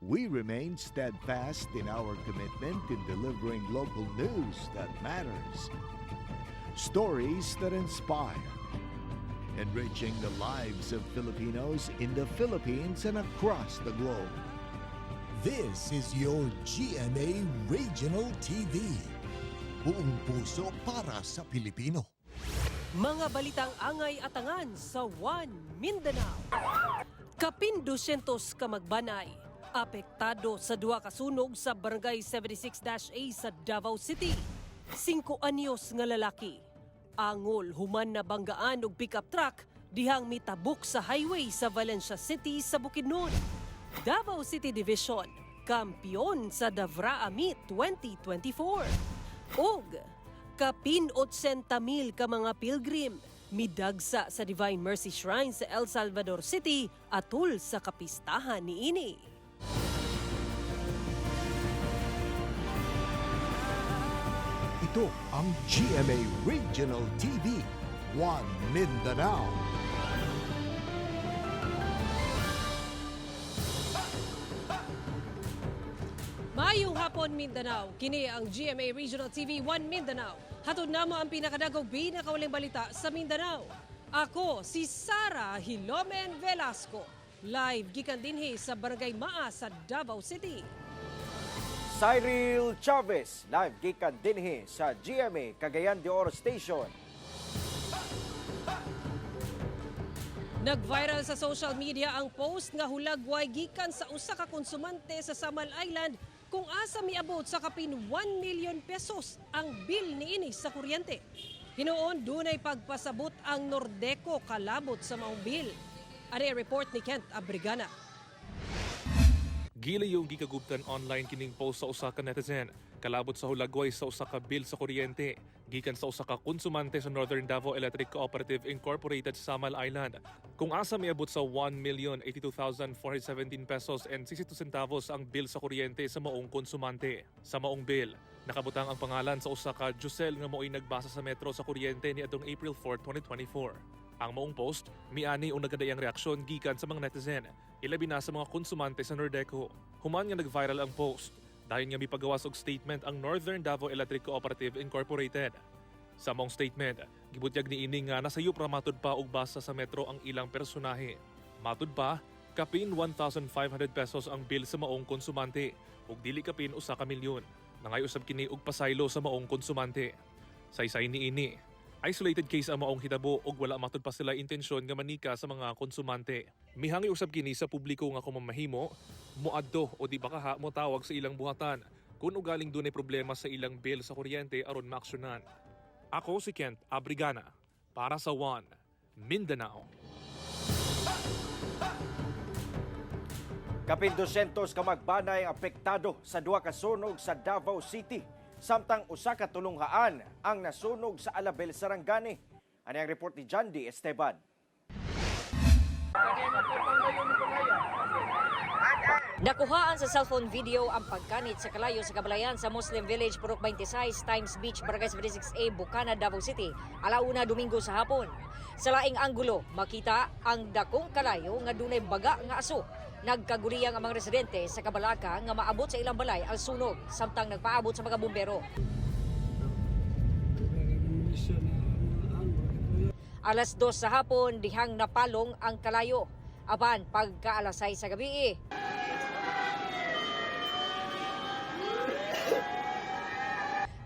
we remain steadfast in our commitment in delivering local news that matters. Stories that inspire. Enriching the lives of Filipinos in the Philippines and across the globe. This is your GMA Regional TV. Buong puso para sa Pilipino. Mga balitang angay at angan sa One Mindanao. Kapin 200 ka magbanay, apektado sa duha ka sunog sa Barangay 76-A sa Davao City. 5 anyos nga lalaki. Angol human na banggaan og pickup truck dihang mitabok sa highway sa Valencia City sa Bukidnon. Davao City Division, kampiyon sa Davraa Meet 2024. Og kapin 80,000 ka mga pilgrim midagsa sa Divine Mercy Shrine sa El Salvador City atul sa kapistahan niini. Ito ang GMA Regional TV, One Mindanao. Mayong hapon Mindanao, kini ang GMA Regional TV One Mindanao. Hatod namo ang pinakadagog pinakauling balita sa Mindanao. Ako si Sara Hilomen Velasco, live gikan dinhi sa Barangay Maa sa Davao City. Cyril Chavez, live gikan dinhi sa GMA Cagayan de Oro Station. Nag-viral sa social media ang post nga hulagway gikan sa usa ka konsumante sa Samal Island kung asa miabot sa kapin 1 million pesos ang bill niini sa kuryente. Hinuon dunay pagpasabot ang Nordeco kalabot sa maong bill. Ari report ni Kent Abrigana. Gila yung gikagubtan online kining post sa usa ka netizen. Kalabot sa hulagway sa usa ka bill sa kuryente. Gikan sa usa ka konsumante sa Northern Davao Electric Cooperative Incorporated sa Samal Island. Kung asa miabot sa 1,082,417 pesos and 62 centavos ang bill sa kuryente sa maong konsumante. Sa maong bill, nakabutang ang pangalan sa usa ka Jusel nga mo'y nagbasa sa metro sa kuryente ni atong April 4, 2024. Ang maong post, miani o nagadayang reaksyon gikan sa mga netizen, ilabi na sa mga konsumante sa Nordeco. Human nga nag-viral ang post, dahil nga mipagawas og statement ang Northern Davao Electric Cooperative Incorporated. Sa maong statement, gibutyag ni ini nga nasayop ra matud pa og basa sa metro ang ilang personahe. Matud pa, kapin 1,500 pesos ang bill sa maong konsumante ug dili kapin usa ka milyon. Nangay usab kini og pasaylo sa maong konsumante. Saysay ni ini, isolated case ang maong hitabo ug wala matud pa sila intensyon nga manika sa mga konsumante. Mihangi usab kini sa publiko nga kung mamahimo, moadto o di baka mo tawag sa ilang buhatan kung ugaling dunay problema sa ilang bill sa kuryente aron maaksyonan. Ako si Kent Abrigana para sa One Mindanao. Kapin 200 ka magbanay ang apektado sa duha ka sunog sa Davao City. Samtang usa ka tulunghaan ang nasunog sa Alabel, Sarangani. Ano ang report ni John D. Esteban? Nakuhaan sa cellphone video ang pagkanit sa kalayo sa kabalayan sa Muslim Village, Purok 26, Times Beach, Barangay 76A, Bukana, Davao City, alauna Domingo sa hapon. Sa laing anggulo, makita ang dakong kalayo nga dunay baga nga aso. Nagkaguliyang ang mga residente sa Kabalaka nga maabot sa ilang balay ang sunog, samtang nagpaabot sa mga bumbero. Alas 2 sa hapon, dihang napalong ang kalayo. Apan, pagkaalasay sa gabi,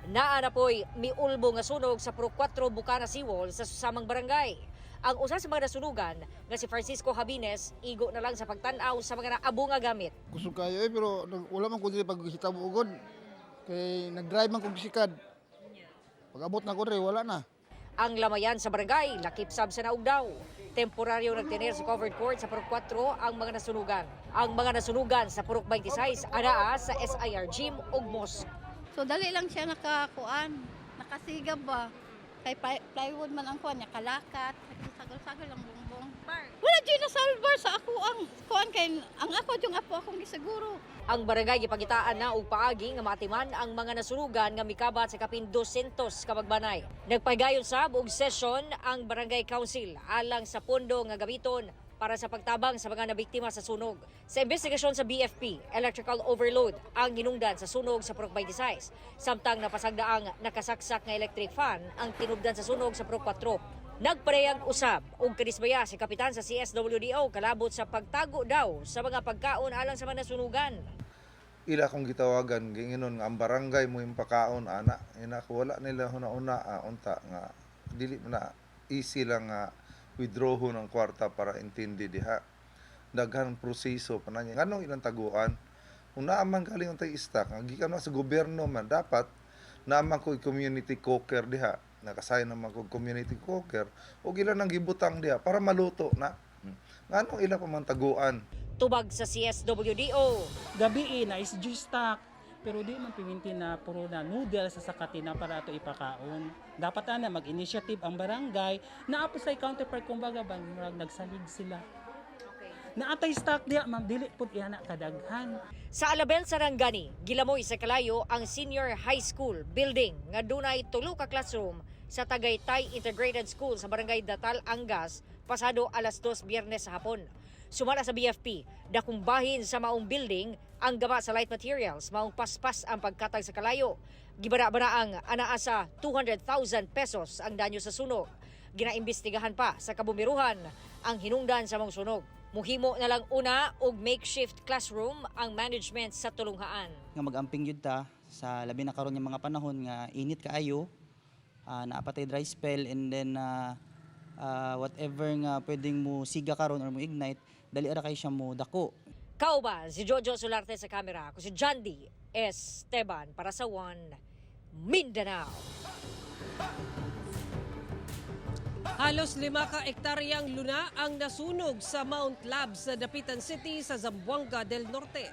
naanapoy miulbo nga sunog sa Purok 4 Bukana Seawall sa susamang barangay. Ang usa sa mga nasunugan nga si Francisco Habines igo na lang sa pagtan-aw sa mga naabo nga gamit. Gusto kayo pero wala man ko dili paghitabo ugod. Kay nag-drive man kog bisikad. Pag-abot na ko dre wala na. Ang lamayan sa barangay lakip-sab sa naog daw. Temporaryo nagtener sa covered court sa Purok 4 ang mga nasunugan. Ang mga nasunugan sa Purok 26 anaa sa SIR Gym ug mosque. So dali lang siya nakakuan, nakasigab ba. Kay plywood man ang kuan niya, kalakat, sagol-sagol ang bumbong. Wala dyan na salvar sa ako ang kuan kay ang ako yung apo akong gisiguro. Ang barangay gipagitaan na og paagi nga matiman ang mga nasunugan nga mikabat sa kapin 200 ka magbanay. Nagpahigayon sab og session ang barangay council alang sa pondo nga gamiton para sa pagtabang sa mga nabiktima sa sunog. Sa investigasyon sa BFP, electrical overload ang hinungdan sa sunog sa Purok 26. Samtang napasagdaang nakasaksak nga electric fan ang tinubdan sa sunog sa Purok 4. Nagparehang usab og kadismaya si kapitan sa CSWDO kalabot sa pagtago daw sa mga pagkaon alang sa mga nasunugan. Ila akong gitawagan ginginon nga ang barangay mo yung pakaon ana ina wala nila una unta nga dili na easy lang nga withdraw ng kwarta para intindi diha daghan proseso pa na niya nganong ilang taguan kung naaman galing ang stock nga gikan na sa gobyerno man dapat naaman ko community cooker diha nakasayon naman ko community cooker o ilan nang gibutang diha para maluto na nganong ilang pa man taguan. Tubag sa CSWDO. Gabi na is juice stock. Pero di man piminti na puro na noodles sa sakatina para ito ipakaon. Dapat na mag-initiative ang barangay na apo sa counterpart kumbaga ban nagsalig sila. Naatay stock diya ma'am dili pud iana kadaghan. Sa Alabel, Sarangani, gilamoy sa kalayo ang senior high school building nga dunay 3 ka classroom sa Tagaytay Integrated School sa Barangay Datal, Angas, pasado alas 2 Biyernes sa hapon. Sumala sa BFP, dakong bahin sa maong building ang gaba sa light materials, maong paspas ang pagkatag sa kalayo. Gibara-bara ang anaasa 200,000 pesos ang danyo sa sunog. Ginaimbestigahan pa sa kabumiruhan ang hinungdan sa mga sunog. Muhimo na lang una og makeshift classroom ang management sa tulunghaan. Nga mag-amping yun ta sa labi na karon yung mga panahon nga init kaayo, naapatay dry spell and then whatever nga pwedeng mo siga karon or mo ignite, dali ara kay siya mo dako. Kauban si Jojo Solarte sa kamera, ako si John D. Esteban para sa One Mindanao. Halos 5 ka ektaryang luna ang nasunog sa Mount Lab sa Dapitan City sa Zamboanga del Norte.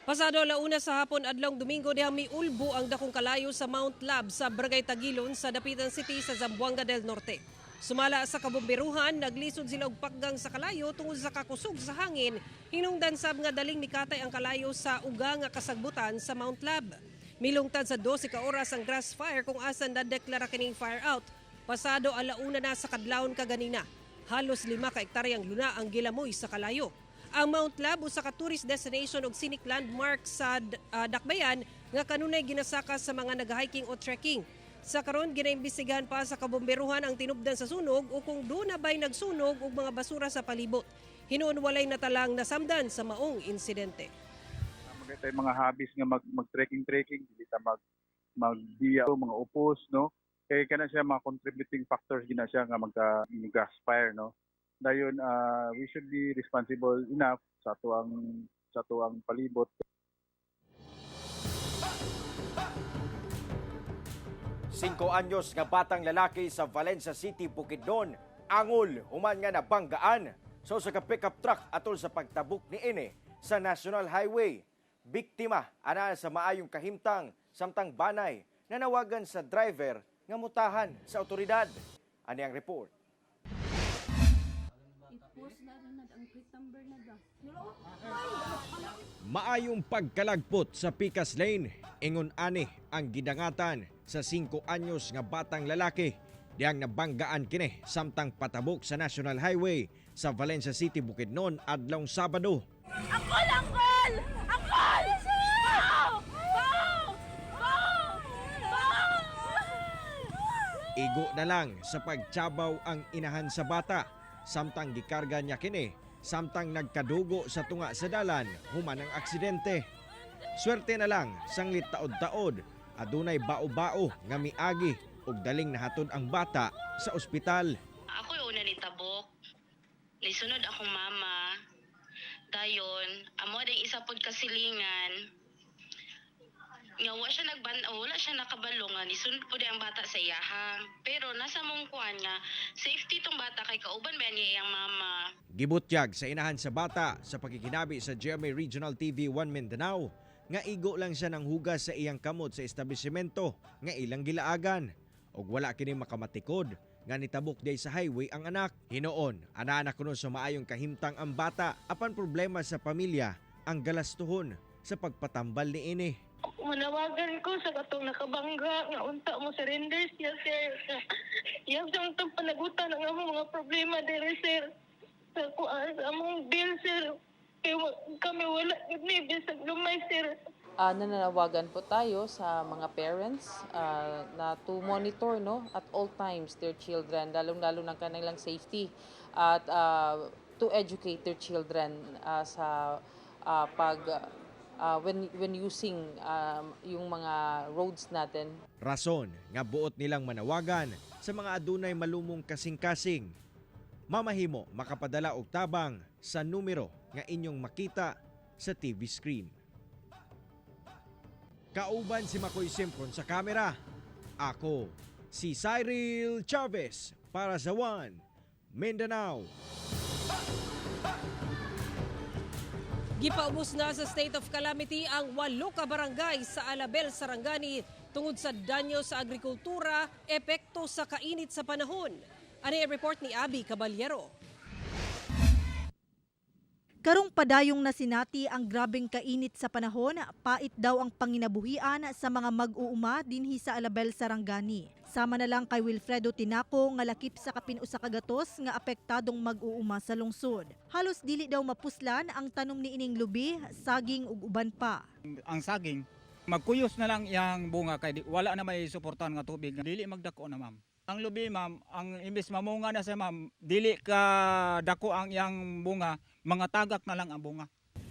Pasado alauna sa hapon adlong Domingo dihang miulbo ang dakong kalayo sa Mount Lab sa Barangay Tagilon sa Dapitan City sa Zamboanga del Norte. Sumala sa kabomberuhan, naglisod sila og pakgang sa kalayo tungod sa kakusog sa hangin, hinungdan sab nga daling mikatay ang kalayo sa uga nga kasagbutan sa Mount Lab. Milungtad sa 12 ka oras ang grass fire kung asan nadeklara kining fire out. Pasado alauna na sa kadlawon kaganina. Halos 5 ka ektaryang luna ang gilamoy sa kalayo. Ang Mount Lab usa ka tourist destination ug scenic landmark sa Dakbayan nga kanunay ginasaka sa mga nag-hiking o trekking. Sa karon ginaimbestigahan pa sa kabomberuhan ang tinubdan sa sunog o kung doon na ba'y nagsunog og mga basura sa palibot. Hinuon walay natalang nasamdan sa maong insidente. Magay mga hobbies nga mag-trekking, hindi ta magdiya o mga upos, no? Kaya kana siya mga contributing factors gina siya nga magka-gas fire, no? Dayon we should be responsible enough sa tuang palibot. Singko anyos nga batang lalaki sa Valencia City, Bukidnon, angol human nga nabanggaan so sa pickup truck atol sa pagtabok ni ini sa National Highway. Biktima ana sa maayong kahimtang samtang banay nanawagan sa driver nga mutahan sa otoridad. Ani ang report. Maayong pagkalagpot sa Picas Lane, ingon ani ang gidangatan sa 5 anyos nga batang lalaki diyang nabanggaan kini samtang patabok sa National Highway sa Valencia City, Bukidnon adlong Sabado. Angkol! Angkol! Angkol! Igo na lang sa pagtsabaw ang inahan sa bata samtang gikarga niya kini samtang nagkadugo sa tunga sa dalan human ang aksidente. Swerte na lang sanglit taod-taod adunay bao-bao nga miagi ug daling nahatod ang bata sa ospital. Ako yung una nitabok. Nisunod akong mama. Dayon, amo ding isa pod kasilingan. Nga wala siya nakabalo nga nisunod po ang bata sa iyahang. Pero nasa mong kuan nga safety tong bata kay kauban ba niya iyang mama. Gibutyag sa inahan sa bata sa pagkikinabi sa GMA Regional TV 1 Mindanao nga igo lang siya ng hugas sa iyang kamot sa establishmento nga ilang gilaagan ug wala kini makamatikod nga nitabok day sa highway ang anak. Hinoon, ana kuno sa maayong kahimtang ang bata apan problema sa pamilya ang galastuhon sa pagpatambal ni ini. Manawagan ko sa katong nakabangga nga unta mo surrender siya, sir. Yang sa itong panagutan ang mga problema dere, sir. sa kuan sa among bill, sir. Kaya kami wala ni bisag lumay, sir. Nananawagan po tayo sa mga parents na to monitor at all times their children, lalong-lalo ng kanilang safety at to educate their children sa when using yung mga roads natin. Rason nga buot nilang manawagan sa mga adunay malumong kasing-kasing. Mamahimo makapadala og tabang sa numero nga inyong makita sa TV screen. Kauban si Makoy Simpron sa kamera. Ako, si Cyril Chavez para sa One Mindanao. Gipaubos na sa state of calamity ang 8 ka barangay sa Alabel, Sarangani tungod sa danyo sa agrikultura, epekto sa kainit sa panahon. Ano ang report ni Abby Caballero? Karong padayong nasinati ang grabeng kainit sa panahon, pait daw ang panginabuhian sa mga mag-uuma dinhi sa Alabel, Sarangani. Sama na lang kay Wilfredo Tinaco nga lakip sa kapin usa ka gatos nga apektadong mag-uuma sa lungsod. Halos dili daw mapuslan ang tanom ni ining lubi, saging ug uban pa. Ang saging magkuyos na lang yang bunga kay wala na may suportahan nga tubig. Dili magdako na, ma'am. Ang lubi, ma'am, ang imbes mamunga na siya, ma'am, dili ka dako ang yang bunga, mga tagak na lang ang bunga.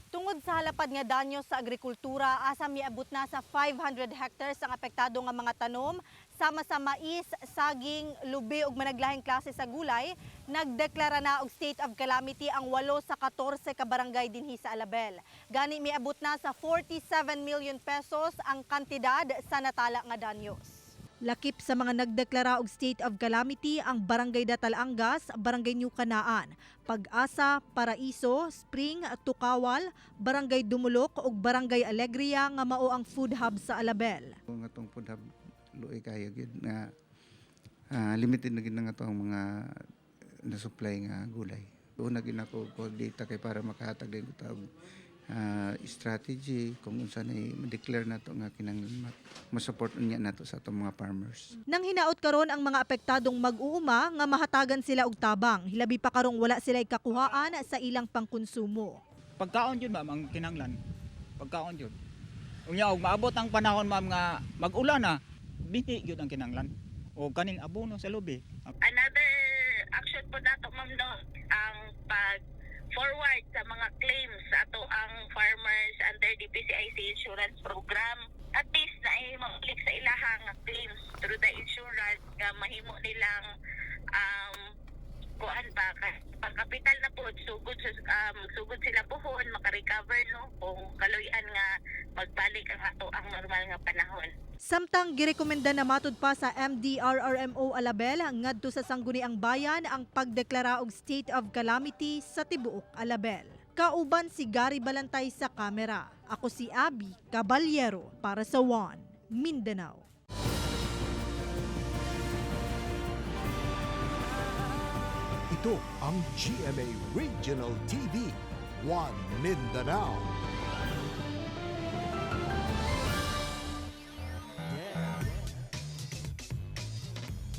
Tungod sa halapad nga danyo sa agrikultura, asa miabot na sa 500 hectares ang apektado nga mga tanom, sama sa mais, saging, lubi ug managlahing klase sa gulay. Nagdeklara na og state of calamity ang 8 sa 14 ka barangay dinhi sa Alabel. Gani miabot na sa 47 million pesos ang kantidad sa natala nga danyos. Lakip sa mga nagdeklara og state of calamity ang Barangay Datalangas, Barangay New Canaan, Pag-asa, Paraiso, Spring, Tukawal, Barangay Dumulok ug Barangay Alegria nga mao ang food hub sa Alabel. Ang atong food hub luoy kayo gid nga limited na gid nga atong mga na-supply nga gulay. Una gid ako ko data kay para makahatag din ko strategy kung unsa ni ma-declare nato nga kinahanglan ma-support niya nato sa atong mga farmers. Nang hinaot karon ang mga apektadong mag-uuma nga mahatagan sila og tabang, hilabi pa karong wala sila ikakuhaan sa ilang pangkonsumo. Pagkaon jud, ma'am, ang kinahanglan. Pagkaon jud. Unya og maabot ang panahon, ma'am, nga mag-ulan na, binti jud ang kinahanglan. O kaning abono sa lubi. Another action po nato, ma'am, no, ang forward sa mga claims sa ato ang farmers under the PCIC insurance program. At least na ay mag-click sa ilahang claims through the insurance nga mahimo nilang kuan pa pagkapital na po sugod sila buhon makarecover no kung kaluyan nga magbalik ang ato ang normal nga panahon. Samtang girekomenda na matud pa sa MDRRMO Alabel ngadto sa sangguniang bayan ang pagdeklara og state of calamity sa tibuok Alabel. Kauban si Gary Balantay sa kamera. Ako si Abby Caballero para sa One Mindanao. Ito ang GMA Regional TV, One Mindanao.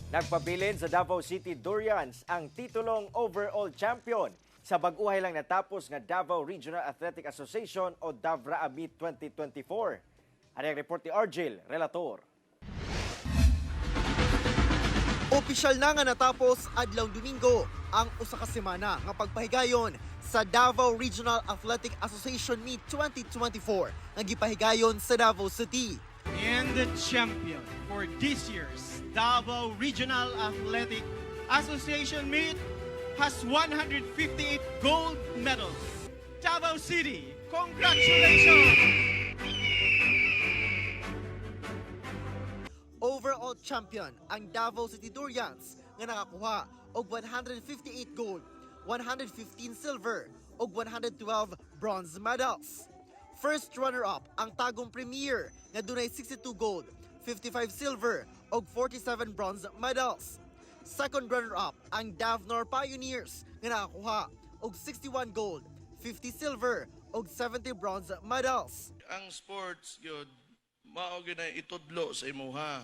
Nagpabilin sa Davao City Durians ang titulong overall champion sa bag-uhay lang natapos nga Davao Regional Athletic Association o DAVRA Amit 2024. Ano ang report ni Argel, relator. Opisyal na nga natapos adlaw Domingo ang usa ka semana nga pagpahigayon sa Davao Regional Athletic Association Meet 2024 nga gipahigayon sa Davao City. And the champion for this year's Davao Regional Athletic Association Meet has 158 gold medals. Davao City, congratulations! Overall champion ang Davao City Durians nga nakakuha og 158 gold, 115 silver ug 112 bronze medals. First runner-up ang Tagum Premier nga dunay 62 gold, 55 silver ug 47 bronze medals. Second runner-up ang Davnor Pioneers nga nakakuha og 61 gold, 50 silver ug 70 bronze medals. Ang sports gyud mao gyud na itudlo sa imuha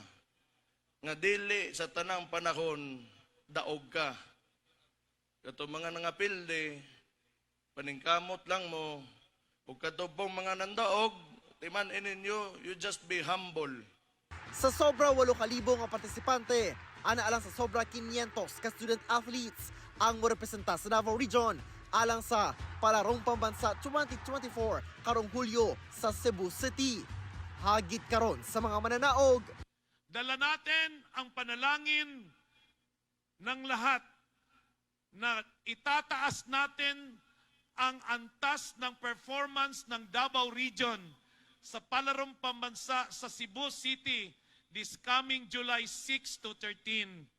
nga dili sa tanang panahon daog ka. Kato mga nangapilde, paningkamot lang mo, ug katubong mga nandaog, timan ininyo, you just be humble. Sa sobra 8,000 nga partisipante, ana alang sa sobra 500 ka student athletes ang morepresenta sa Davao Region alang sa Palarong Pambansa 2024 karong Hulyo sa Cebu City. Hagit karon sa mga mananaog. Dala natin ang panalangin ng lahat na itataas natin ang antas ng performance ng Davao Region sa Palarong Pambansa sa Cebu City this coming July 6 to 13.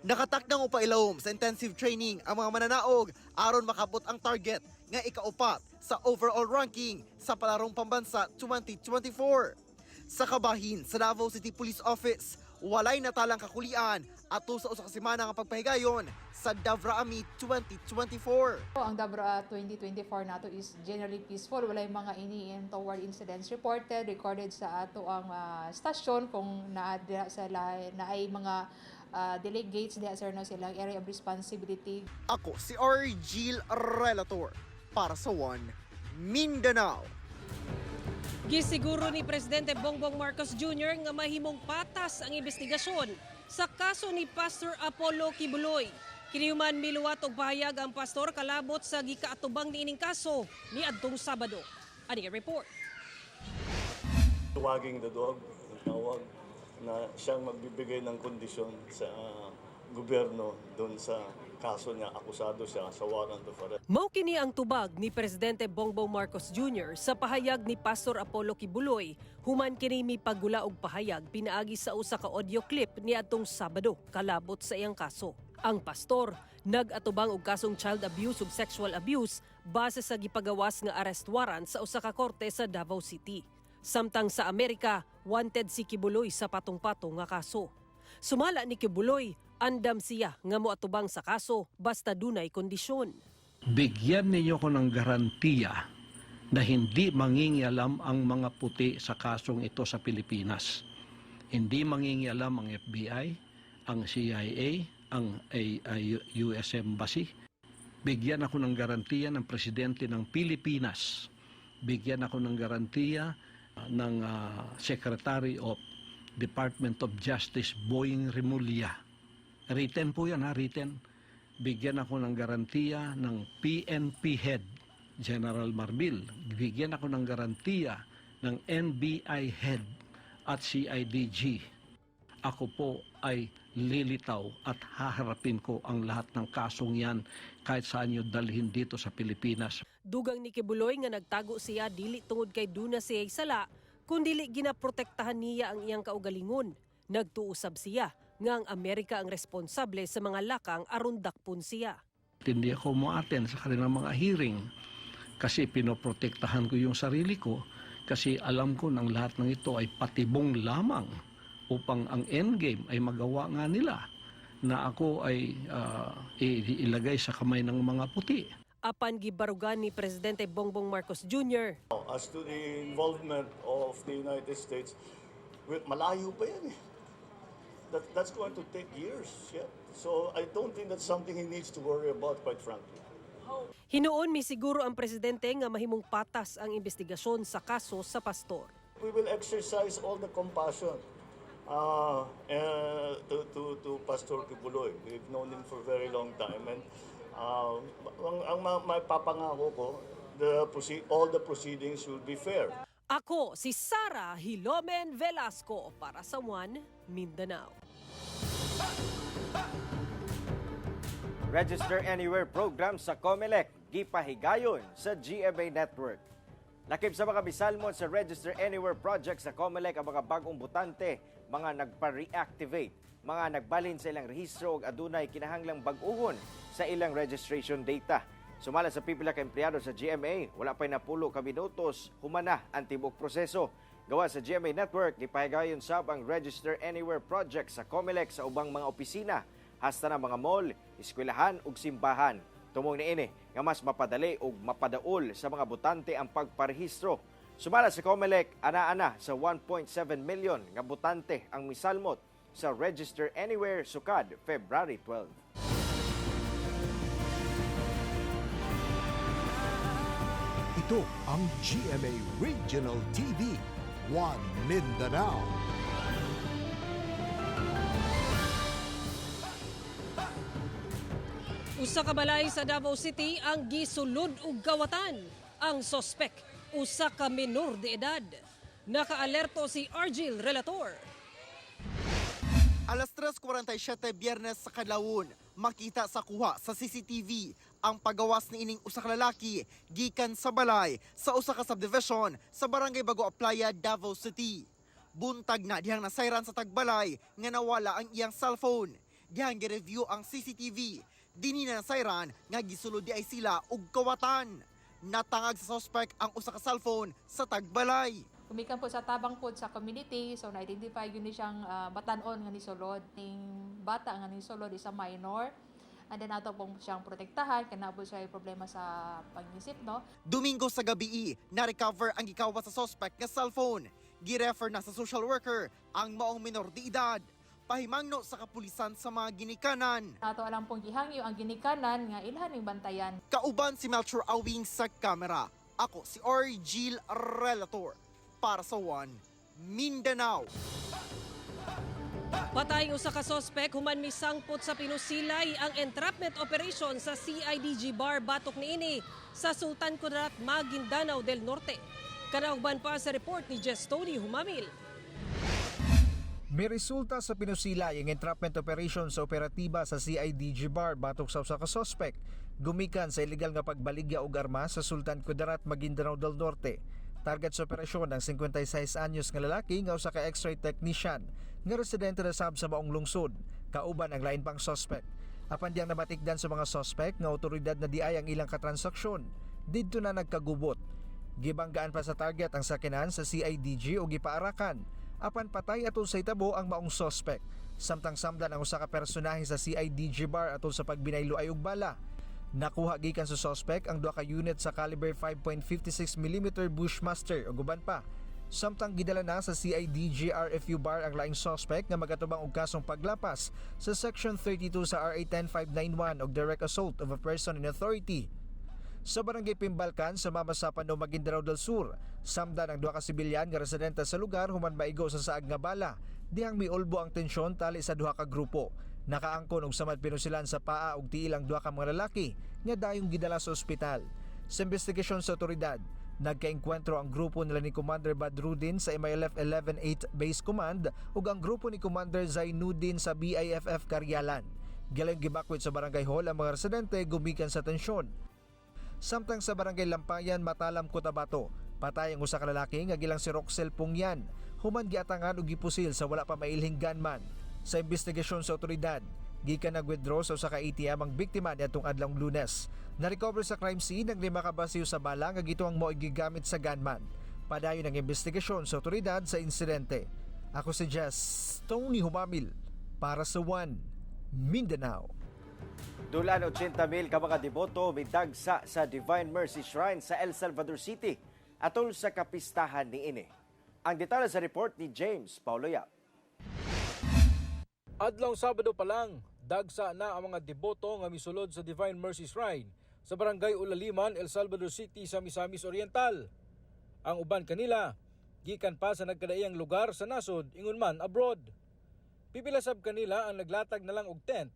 Nakatakdang upailawom sa intensive training ang mga mananaog aron makabot ang target nga ikaupat sa overall ranking sa Palarong Pambansa 2024. Sa kabahin sa Davao City Police Office, walay natalang kakulian ato sa usa ka semana nga pagpahigayon sa Davraami 2024. Ang Davra 2024 nato is generally peaceful. Walay mga untoward incidents reported, recorded sa ato ang stasyon kung na ay mga delegates diha sa silang area of responsibility. Ako si Argil Relator para sa One Mindanao. Gisiguro ni Presidente Bongbong Marcos Jr. nga mahimong patas ang investigasyon sa kaso ni Pastor Apollo Kibuloy. Kinihuman miluwat og pahayag ang pastor kalabot sa gikaatubang niining kaso ni adtong Sabado. Ani report. Tuwaging dadog, tawag na siyang magbibigay ng kondisyon sa gobyerno doon sa kaso niya, akusado siya sa warrant of arrest. Mao kini ang tubag ni Presidente Bongbong Marcos Jr. sa pahayag ni Pastor Apollo Kibuloy. Human kini mipagula og pahayag pinaagi sa usa ka audio clip ni adtong Sabado kalabot sa iyang kaso. Ang pastor nag-atubang og kasong child abuse ug sexual abuse base sa gipagawas nga arrest warrant sa usa ka korte sa Davao City. Samtang sa Amerika, wanted si Kibuloy sa patong-patong nga kaso. Sumala ni Kibuloy, andam siya nga moatubang sa kaso basta dunay kondisyon. Bigyan ninyo ko ng garantiya na hindi mangingialam ang mga puti sa kasong ito sa Pilipinas. Hindi mangingialam ang FBI, ang CIA, ang US Embassy. Bigyan ako ng garantiya ng Presidente ng Pilipinas. Bigyan ako ng garantiya ng Secretary of Department of Justice Boying Remulla. Written po yan, written. Bigyan ako ng garantiya ng PNP Head, General Marbil. Bigyan ako ng garantiya ng NBI Head at CIDG. Ako po ay lilitaw at haharapin ko ang lahat ng kasong yan kahit saan nyo dalhin dito sa Pilipinas. Dugang ni Kibuloy nga nagtago siya dili tungod kay duna siya sala, kundili ginaprotektahan niya ang iyang kaugalingon. Nagtuusab siya nga ang Amerika ang responsable sa mga lakang aron dakpon siya. Hindi ako mo-attend sa kanilang mga hearing kasi pinoprotektahan ko yung sarili ko kasi alam ko ng lahat ng ito ay patibong lamang upang ang endgame ay magawa nga nila na ako ay ilagay sa kamay ng mga puti. Apan gibarugan ni Presidente Bongbong Marcos Jr. As to the involvement of the United States, malayo pa yan eh. That's going to take years yet. So I don't think that's something he needs to worry about, quite frankly. Hinuon misiguro ang presidente nga mahimong patas ang investigasyon sa kaso sa pastor. We will exercise all the compassion to Pastor Kibuloy. We've known him for a very long time, and ang mapapangako ko, all the proceedings will be fair. Ako si Sara Hilomen Velasco para sa One Mindanao. Register Anywhere program sa COMELEC gipahigayon sa GMA Network. Lakip sa mga misalmon sa Register Anywhere project sa COMELEC ang mga bagong butante, mga nagpa-reactivate, mga nagbalhin sa ilang rehistro ug adunay kinahanglang bag-uhon sa ilang registration data. Sumala sa pipila ka empleyado sa GMA, wala pa'y napulo ka minutos, humana ang tibok proseso. Gawa sa GMA Network, gipahigayon sab ang Register Anywhere project sa COMELEC sa ubang mga opisina, hasta na mga mall, eskwelahan ug simbahan. Tumong niini nga mas mapadali ug mapadaol sa mga butante ang pagparehistro. Sumala sa COMELEC, ana-ana sa 1.7 million nga butante ang misalmot sa Register Anywhere sukad February 12. Ito ang GMA Regional TV, One Mindanao. Usa ka balay sa Davao City ang gisulod og kawatan. Ang sospek, usa ka menor de edad. Nakaalerto si Argil Relator. Alas 3:47 Biyernes sa Kadlawon, makita sa kuha sa CCTV ang pagawas ni ining usa ka lalaki gikan sa balay sa usa ka subdivision sa Barangay Bago Playa, Davao City. Buntag na dihang nasayran sa tagbalay nga nawala ang iyang cellphone. Dihang gi-review ang CCTV, dini na nasayran nga gisulod di ay sila og kawatan. Natangag sa suspect ang usa ka cellphone sa tagbalay. Kumikan po sa tabang po sa community, so na-identify yun ni siyang batanon nga ni sulod. Ning bata nga ni sulod is a minor. And then ato pong siyang protektahan, kana po siya problema sa pag-isip, no? Domingo sa gabi, na-recover ang gikawas sa suspect nga cellphone. Gi-refer na sa social worker ang maong minor de edad. Pahimangno sa kapulisan sa mga ginikanan. Ato alam pong gihangyo ang ginikanan nga ilhan ning bantayan. Kauban si Melchor Awing sa kamera. Ako si Argil Relator para sa One Mindanao. Patay usa ka sospek human misangpot sa pinusilay ang entrapment operation sa CIDG bar batok niini sa Sultan Kudarat, Maguindanao del Norte. Kanaugban pa sa report ni Tony Humamil. May resulta sa pinusilay ang entrapment operation sa operatiba sa CIDG bar batok sa usa ka sospek gumikan sa illegal nga pagbaligya og armas sa Sultan Kudarat, Maguindanao del Norte. Target sa operasyon ang 56 anyos nga lalaki nga usa ka X-ray technician nga residente na sab sa maong lungsod, kauban ang lain pang sospek. Apan diyang nabatikdan sa mga sospek nga otoridad na diay ang ilang katransaksyon, didto na nagkagubot. Gibanggaan pa sa target ang sakinan sa CIDG o gipaarakan. Apan patay atol sa itabo ang maong sospek. Samtang samdan ang usa ka personahe sa CIDG bar atol sa pagbinaylo ay og bala. Nakuha gikan sa sospek ang duha ka unit sa caliber 5.56mm Bushmaster o guban pa. Samtang gidala na sa CIDG RFU bar ang laing sospek nga magatubang og kasong paglapas sa Section 32 sa RA 10591 og direct assault of a person in authority. Sa barangay Pimbalkan sa Mamasapan no Maguindanao del Sur, samdan ang duha ka sibilyan nga residente sa lugar human maigo sa saag nga bala, dihang miulbo ang tensyon tali sa duha ka grupo. Nakaangkon og samad pinusilan sa paa ug tiil ang duha ka mga lalaki nga dayong gidala sa ospital. Sa investigasyon sa otoridad, nagkaengkwentro ang grupo nila ni Commander Badrudin sa MILF 11-8 Base Command ug ang grupo ni Commander Zainuddin sa BIFF Karyalan. Gilang gibakwit sa barangay hall ang mga residente gumikan sa tensyon. Samtang sa barangay Lampayan, Matalam, Cotabato, patay ang usa ka lalaki nga gilang si Roxel Pungyan, human giatangan og gipusil sa wala pa mailhing gunman. Sa investigasyon sa otoridad, gikan nag-withdraw sa usa ka ATM ang biktima niadtong adlong Lunes. Na-recover sa crime scene ang 5 ka basiyo sa bala nga gituang mao gigamit sa gunman. Padayon ang investigasyon sa otoridad sa insidente. Ako si Tony Humamil para sa One Mindanao. Dulan 80,000 ka mga deboto midagsa sa Divine Mercy Shrine sa El Salvador City atol sa kapistahan niini. Ang detalye sa report ni James Paulo Yap. Adlong Sabado pa lang, dagsa na ang mga deboto nga misulod sa Divine Mercy Shrine sa Barangay Ulaliman, El Salvador City sa Misamis Oriental. Ang uban kanila, gikan pa sa nagkadaiyang lugar sa nasod, ingon man abroad. Pipilasab kanila ang naglatag na lang og tent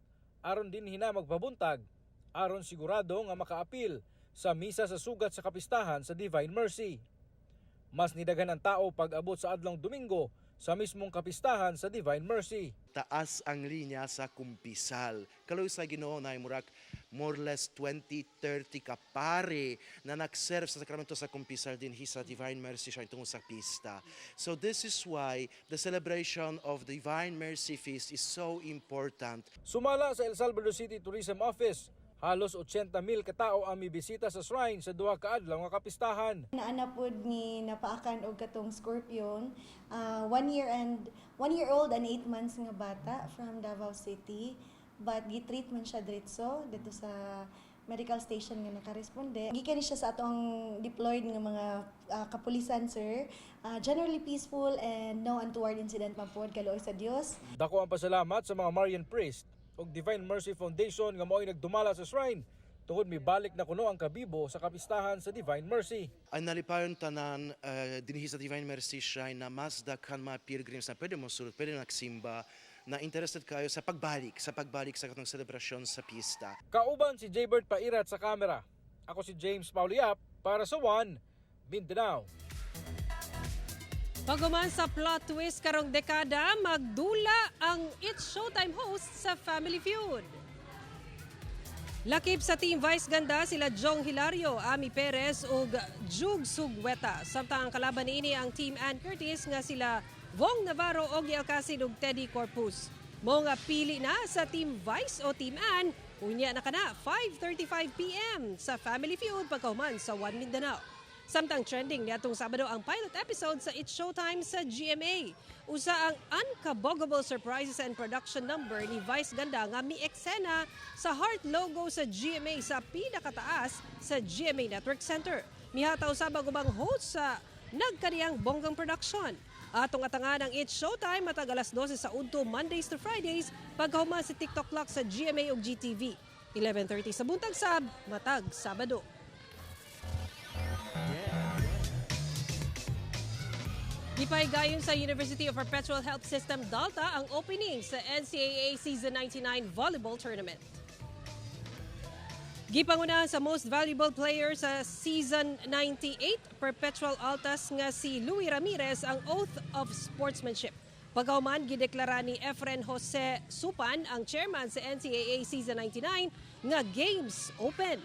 aron din hina magpabuntag, aron sigurado nga makaapil sa misa sa sugat sa kapistahan sa Divine Mercy. Mas nidaghan ang tao pag-abot sa adlong Domingo sa mismong kapistahan sa Divine Mercy. Taas ang linya sa kumpisal. Kaloy sa Ginoo na murak more or less 20-30 ka pare na nag-serve sa sakramento sa kumpisal din sa Divine Mercy Shrine tungkol sa pista. So this is why the celebration of Divine Mercy Feast is so important. Sumala sa El Salvador City Tourism Office, halos 80,000 katao ang mibisita sa shrine sa duha ka adlaw nga kapistahan. Naana pod ni napaakan og katong scorpion, 1 year old and 8 months nga bata from Davao City, but gi-treat man siya diretso dito sa medical station nga nakaresponde. Gikan siya sa atong deployed nga mga kapulisan, sir. Generally peaceful and no untoward incident man pod, kaluoy sa Dios. Dako ang pasalamat sa mga Marian priest ug Divine Mercy Foundation nga mao'y nagdumala sa shrine tungod mibalik na kuno ang kabibo sa kapistahan sa Divine Mercy. Ay nalipayon tanan dinhi sa Divine Mercy Shrine na mas daghan mga pilgrims na pwede mo sulod, pwede nagsimba, na interested kayo sa pagbalik sa katong selebrasyon sa pista. Kauban si Jaybert Pairat sa kamera. Ako si James Pauliap para sa One Mindanao. Paghuman sa plot twist karong dekada, magdula ang It's Showtime host sa Family Feud. Lakip sa Team Vice Ganda sila Jong Hilario, Ami Perez ug Jug Sugweta. Samtang ang kalaban niini ang Team Ann Curtis nga sila Vong Navarro, Ogie Alcacid ug Teddy Corpus. Mo nga pili na sa Team Vice o Team Ann, unya na kana 5:35 PM sa Family Feud pagkahuman sa One Mindanao. Samtang trending niadtong Sabado ang pilot episode sa It's Showtime sa GMA. Usa ang unkaboggable surprises and production number ni Vice Ganda nga mi-eksena sa heart logo sa GMA sa pinakataas sa GMA Network Center. Mihataw sabag ubang host sa nagkaniyang bonggang production. Atong atangan ang It's Showtime matag alas 12 sa udto Mondays to Fridays pagkahuman sa TikTok Clock sa GMA ug GTV. 11:30 sa buntag sab matag Sabado. Gipaygayon sa University of Perpetual Health System Dalta ang opening sa NCAA Season 99 Volleyball Tournament. Gipangunahan sa most valuable player sa Season 98 Perpetual Altas nga si Louie Ramirez ang Oath of Sportsmanship. Pagkauman, gideklara ni Efren Jose Supan, ang chairman sa NCAA Season 99, nga Games Open.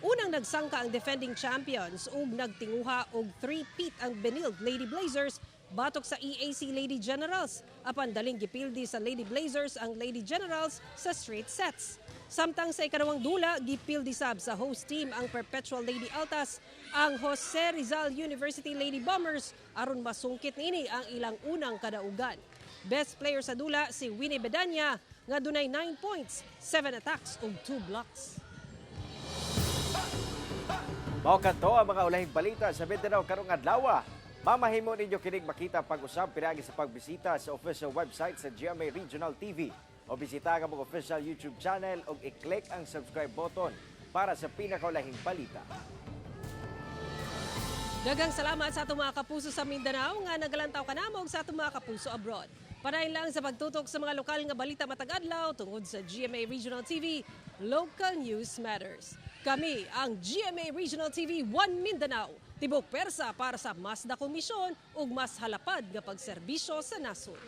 Unang nagsangka ang defending champions ug nagtinguha og 3-peat ang Benilde Lady Blazers batok sa EAC Lady Generals. Apan daling gipildi sa Lady Blazers ang Lady Generals sa straight sets. Samtang sa ikalawang dula, gipildi sab sa host team ang Perpetual Lady Altas, ang Jose Rizal University Lady Bombers aron masungkit nini ang ilang unang kadaugan. Best player sa dula si Winnie Bedanya nga dunay 9 points, 7 attacks ug 2 blocks. Mao kanto ang mga ulahing balita sa Mindanao karong adlaw. Mamahimo ninyo kinig makita pag-usab pinaagi sa pagbisita sa official website sa GMA Regional TV o bisita ang among official YouTube channel o i-click ang subscribe button para sa pinakaulahing balita. Daghang salamat sa atong mga kapuso sa Mindanao nga nagalantaw kanamog sa atong mga kapuso abroad. Panayon lang sa pagtutok sa mga lokal nga balita matag adlaw tungod sa GMA Regional TV, Local News Matters. Kami ang GMA Regional TV 1 Mindanao, tibok persa para sa mas dakong misyon ug mas halapad nga pagserbisyo sa nasod.